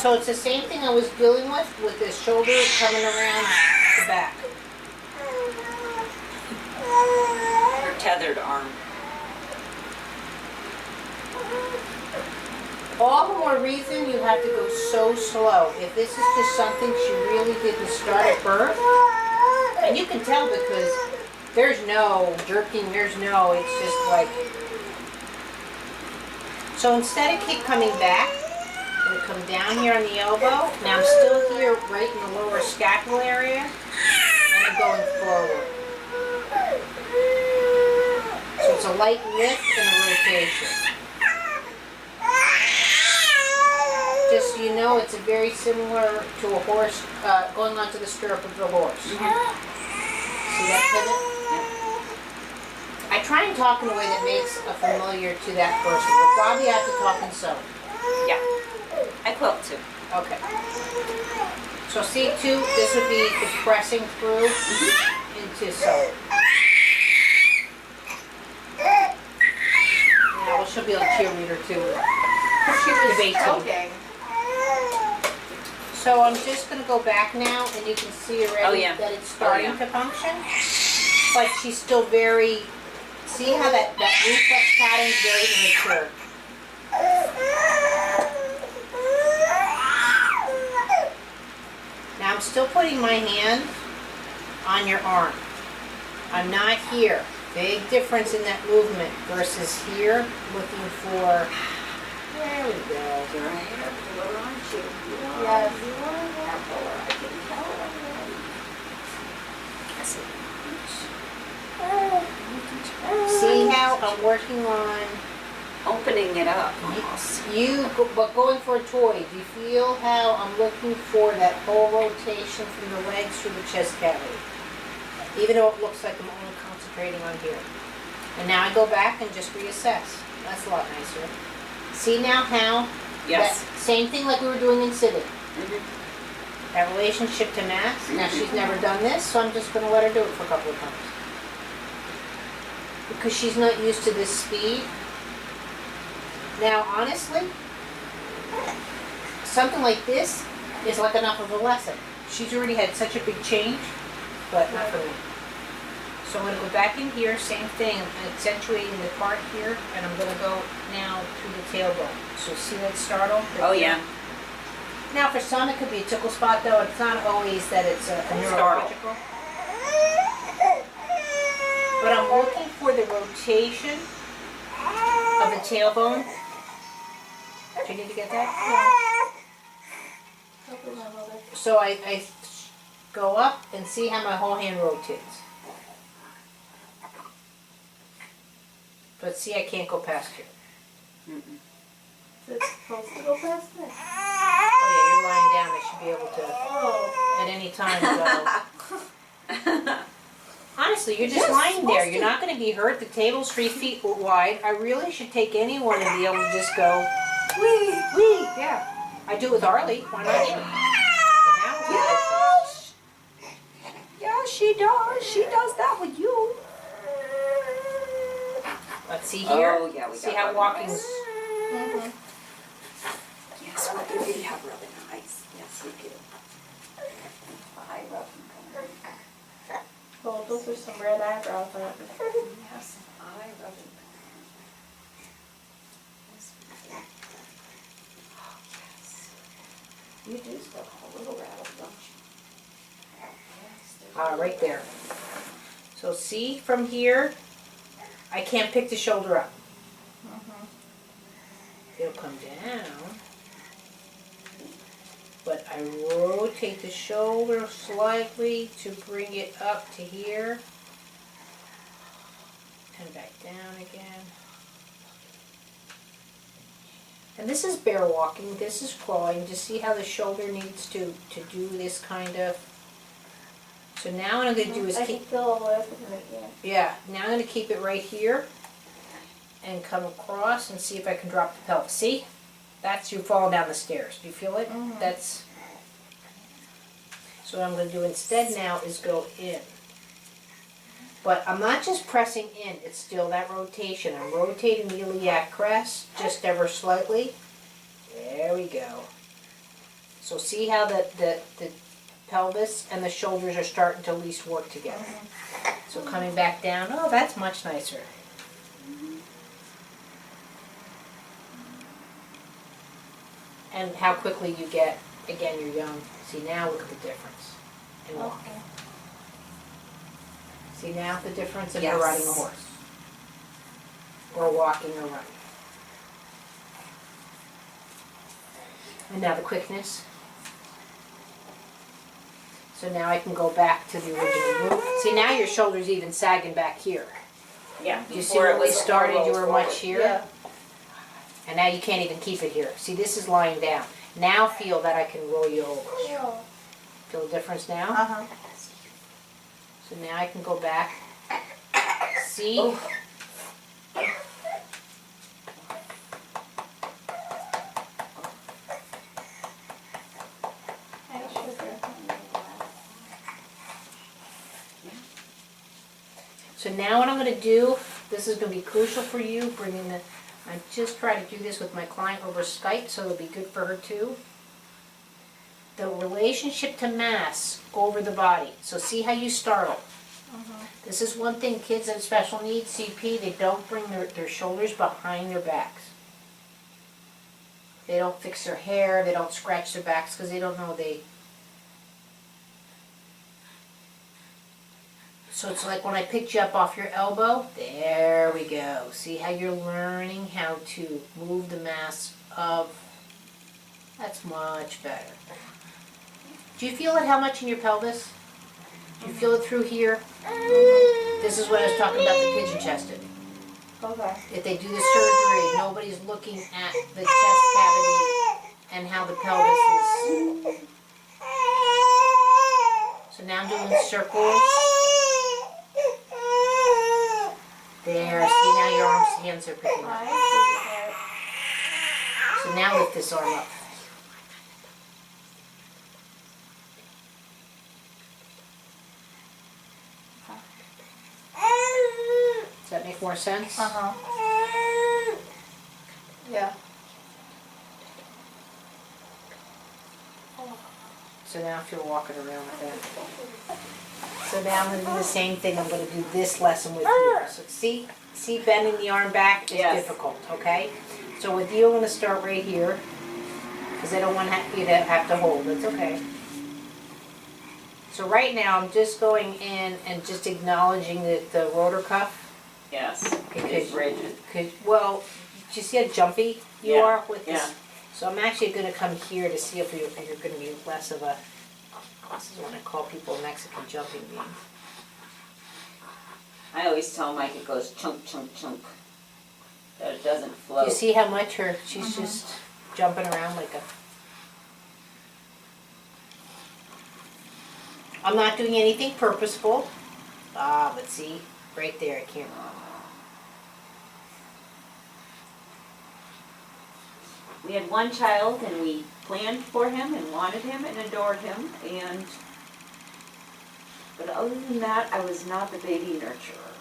So it's the same thing I was dealing with the shoulder coming around the back. Her tethered arm. All the more reason you have to go so slow. If this is just something she really didn't start at birth, and you can tell because there's no jerking, it's just like. So instead of keep coming back, I'm going to come down here on the elbow. Now I'm still here right in the lower scapular area, and I'm going forward. So it's a light lift and a rotation. Just so you know, it's very similar to a horse going onto the stirrup of the horse. See that pivot? I try and talk in a way that makes a familiar to that person, but Bobby, I have to talk in sew. Yeah. I quilt too. Okay. So see too, this would be the pressing through into sew. Yeah, well, she'll be a cheerleader too. She was Debate team. choking. So I'm just going to go back now, and you can see already that it's starting to function. But she's still very, see how that reflex pattern is very immature. Now I'm still putting my hand on your arm. I'm not here. Big difference in that movement versus here, looking for, there we go. You're a hair puller, aren't you? Yes. You are a hair puller. I can tell already. See how I'm working on Opening it up almost. but going for a toy. Do you feel how I'm looking for that whole rotation from the legs through the chest cavity? Even though it looks like I'm only concentrating on here. And now I go back and just reassess. That's a lot nicer. See now how? Yes. That same thing like we were doing in sitting. Mm-hmm. That relationship to mass. Now she's never done this, so I'm just going to let her do it for a couple of times. Because she's not used to this speed. Now, honestly, something like this is like enough of a lesson. She's already had such a big change, but not for me. So I'm going to go back in here, same thing. I'm accentuating the part here, and I'm going to go now through the tailbone. So see that startle? Oh, yeah. Now, for some, it could be a tickle spot, though. It's not always that it's a neurological. But I'm looking for the rotation of the tailbone. Do you need to get that? Yeah. So I go up and see how my whole hand rotates. But see, I can't go past here. Is it supposed to go past it? Oh yeah, you're lying down. I should be able to, at any time, go. Honestly, you're just lying there. You're not going to be hurt. The table's 3 feet wide. I really should take anyone and be able to just go, wee, wee. Yeah. I do it with Arlie. Why not you? But now it's Yeah, she does. She does that with you. Let's see here. Oh, yeah, we see got how really walking's. nice. Yes, what do we have really nice? Yes, we do. I love them. Oh, those are some red eyebrows. Yes, I love them. Yes, we do. Oh, yes. You do still have a little rattle, don't you? Yes. Right there. So see from here, I can't pick the shoulder up. It'll come down. But I rotate the shoulder slightly to bring it up to here. And back down again. And this is bear walking, this is crawling. Just see how the shoulder needs to do this kind of. So now what I'm going to do is I can keep, feel a lift right here. yeah, now I'm going to keep it right here and come across and see if I can drop the pelvis. See? That's you falling down the stairs. Do you feel it? That's. So what I'm going to do instead now is go in. But I'm not just pressing in, it's still that rotation. I'm rotating the iliac crest just ever slightly. There we go. So see how the pelvis and the shoulders are starting to at least work together. So coming back down, oh, that's much nicer. And how quickly you get, again, you're young. See, now look at the difference in walking. Okay. See now the difference in Yes. riding a horse. Or walking or running. And now the quickness. So now I can go back to the original move. See, now your shoulder's even sagging back here. Yeah. You see before when it we was started, you rolled were forward. much here? Yeah. And now you can't even keep it here. See, this is lying down. Now feel that I can roll you over. Yeah. Feel the difference now? Uh-huh. So now I can go back. See? Oh. Hi, sugar. So now what I'm going to do, this is going to be crucial for you, bringing the, I just try to do this with my client over Skype, so it'll be good for her too. The relationship to mass over the body. So see how you startle. This is one thing kids that have special needs, CP, they don't bring their shoulders behind their backs. They don't fix their hair, they don't scratch their backs because they don't know they... So it's like when I picked you up off your elbow, there we go. See how you're learning how to move the mass of... That's much better. Do you feel it how much in your pelvis? Do you feel it through here? This is what I was talking about the pigeon chested. Okay. If they do the surgery, nobody's looking at the chest cavity and how the pelvis is. So now I'm doing circles. There, see now your arms, hands are picking up. So now lift this arm up. Does that make more sense? Uh-huh. Yeah. So now if you're walking around with that. So now I'm going to do the same thing. I'm going to do this lesson with you. So see bending the arm back is Yes. difficult, okay? So with you, I'm going to start right here because I don't want you to have to hold. It's okay. So right now, I'm just going in and just acknowledging the rotor cuff. Yes. Because- It's rigid. Well, do you see how jumpy you Yeah, are with this? yeah. So I'm actually going to come here to see if you're going to be less of a, this is what I call people a Mexican jumping bean. I always tell Mike it goes chunk, chunk, chunk. That it doesn't Do float. you see how much she's just jumping around like a... I'm not doing anything purposeful. But see, right there, I can't. We had one child and we planned for him and wanted him and adored him but other than that, I was not the baby nurturer.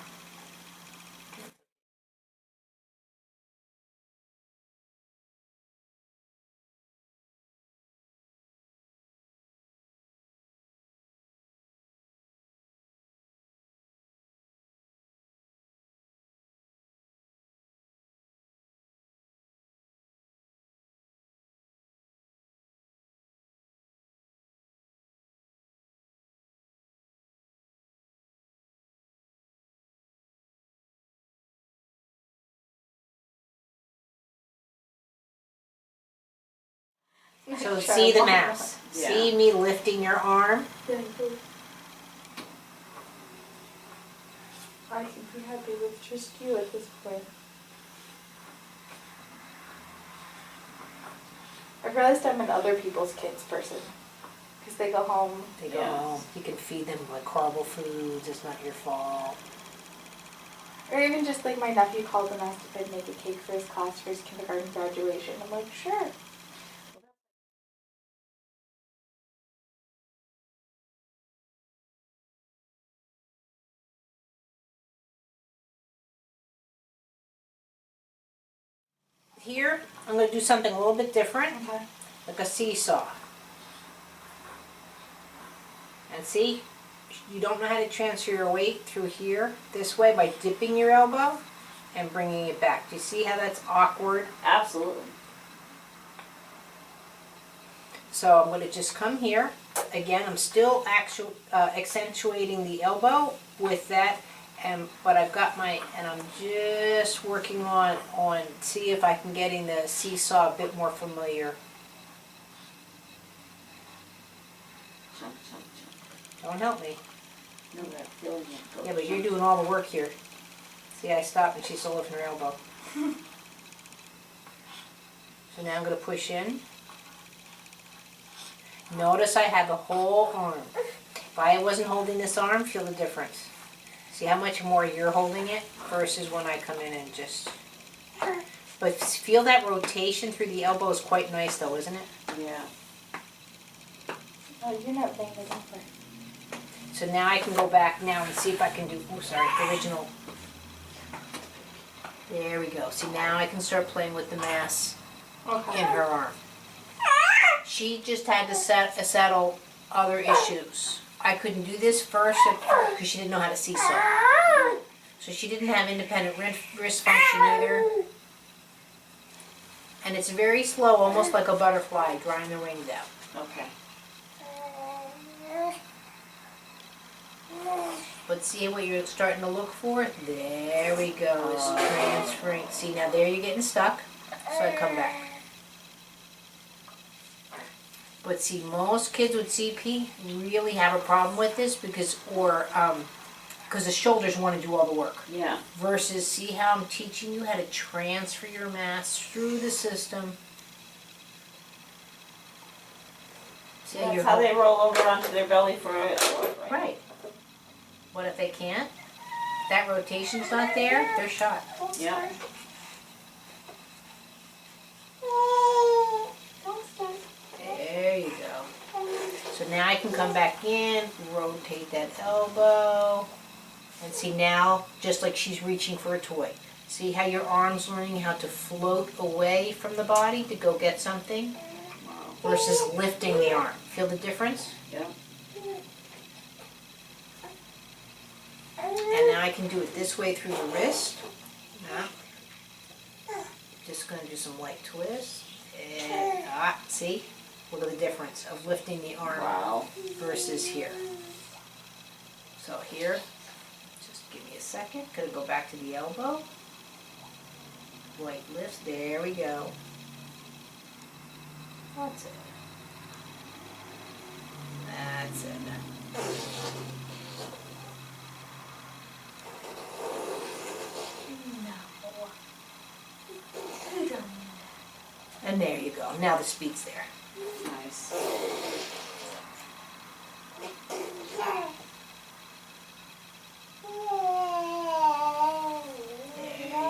So see the mass. Yeah. See me lifting your arm. I can be happy with just you at this point. I've realized I'm an other people's kids person. Because they go home. They go Yes. home. You can feed them like horrible foods. It's not your fault. Or even just like my nephew called and asked if I'd make a cake for his class for his kindergarten graduation. I'm like, sure. Here, I'm going to do something a little bit different, Okay. like a seesaw. And see, you don't know how to transfer your weight through here this way by dipping your elbow and bringing it back. Do you see how that's awkward? Absolutely. So I'm going to just come here. Again, I'm still accentuating the elbow with that, but I've got and I'm just working on see if I can getting the seesaw a bit more familiar. Jump, jump, jump. Don't help me. No, that feeling it. Go Yeah, but you're jump. doing all the work here. See, I stopped and she's still lifting her elbow. So now I'm going to push in. Notice I have a whole arm. If I wasn't holding this arm, feel the difference. See how much more you're holding it versus when I come in and just... But feel that rotation through the elbow is quite nice though, isn't it? Yeah. Oh, you're not playing the jumper. So now I can go back now and see if I can do, oh sorry, the original. There we go. See, now I can start playing with the mass in her arm. She just had to settle other issues. I couldn't do this first because she didn't know how to seesaw. So she didn't have independent wrist function either. And it's very slow, almost like a butterfly, drawing the wings out. Okay. But see what you're starting to look for? There we go, it's transferring. See, now there you're getting stuck, so I come back. But see, most kids with CP really have a problem with this because the shoulders want to do all the work. Yeah. Versus, see how I'm teaching you how to transfer your mass through the system. See how That's you're how they roll over onto their belly for a right? Right. What if they can't? If that rotation's not there, they're shot. Yeah. There you go. So now I can come back in, rotate that elbow, and see now, just like she's reaching for a toy. See how your arm's learning how to float away from the body to go get something versus lifting the arm. Feel the difference? Yeah. And now I can do it this way through the wrist. Now, just going to do some light twists. And, see? Look at the difference of lifting the arm Wow. versus here. So here, just give me a second. Gonna go back to the elbow. Light lift. There we go. That's it. That's it. And there you go. Now the speed's there. Nice. There you go.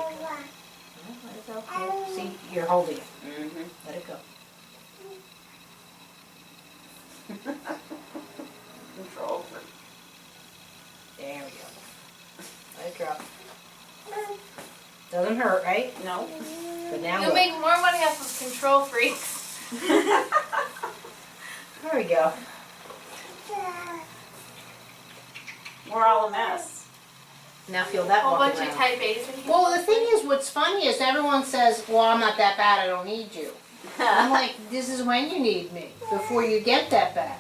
Let it go. Oh, see, you're holding it. Mm-hmm. Let it go. Control freak. There we go. Let it drop. Doesn't hurt, right? No. But now You'll look. make more money off of control freaks. There we go. We're all a mess. Now feel that Whole walking bunch of around. type A's in here. Well, the thing is, what's funny is everyone says, well, I'm not that bad, I don't need you. I'm like, this is when you need me, before you get that bad.